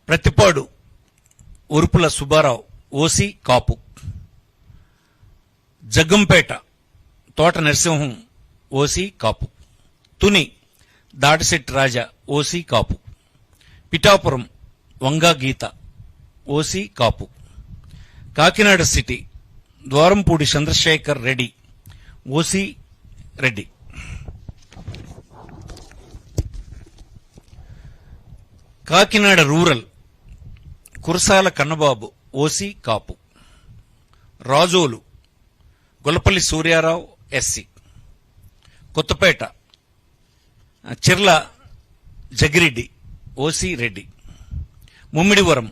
Prathipadu Urupula Subbarao OC Kapu. Jaggampeta Thota Narasimham OC Kapu. Tuni Dadisetti Raja OC Kapu. Pithapuram Vanga Geetha OC Kapu. Kakinada city Dwarampudi Chandrasekhar Reddy OC Reddy. Kakinada rural Kurasala Kannababu OC Kapu. Razole Gollapalli Suryarao SC. Kothapeta Chirla Jagireddy OC Reddy. Mummidivaram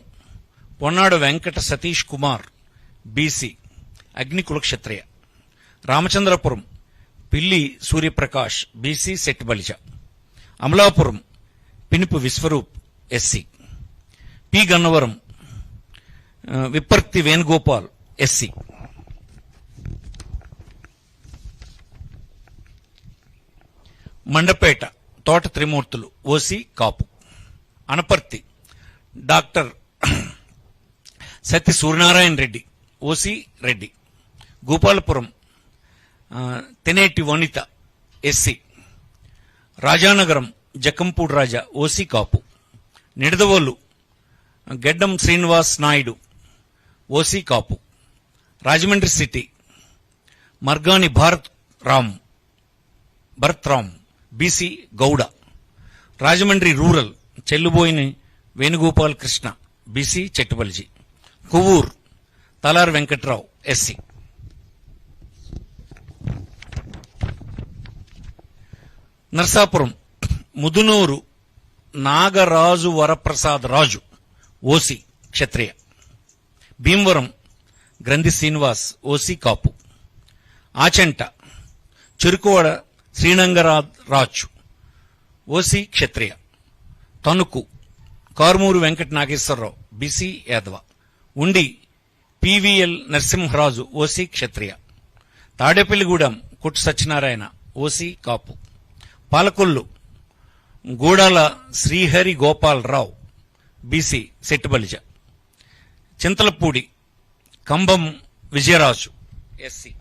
Ponnadu Venkata Satish Kumar BC Agnikula Kshatriya. Ramachandrapuram Pilli Suryaprakash BC Setibalija. Amalapuram Pinupu Viswarup SC. P Gannavaram Vipparthi Venugopal SC. Mandapeta Thota Trimurthulu OC Kapu. Anaparthi doctor Satya Suryanarayana Reddy OC Reddy. Gopalapuram Taneti Vanitha SC. Rajanagaram Jakkampudi Raja OC Kapu. Nidadavolu Geddam Srinivas Naidu OC Kapu. Rajahmundry city Margani Bharat Ram BC Gouda. Rajahmundry rural Chelluboina Venugopal Krishna BC Chettubalija. Kovvur Talari Venkatrao SC. Narsapuram Mudunuru Nagaraju Varaprasad Raju OC Kshatriya. Bhimavaram Granthi Srinivas OC Kapu. Achanta Cherukuvada Srinangaraju OC Kshatriya. Tanuku Karumuru Venkata Nageswararao BC Yadava. Undi PVL Narasimharaju OC Kshatriya. Tadepalligudem Kottu Satyanarayana OC Kapu. Palakollu గూడాల Srihari Gopalarao BC సెట్టుబలిజ. Chintalapudi Kambam Vijayaraju SC.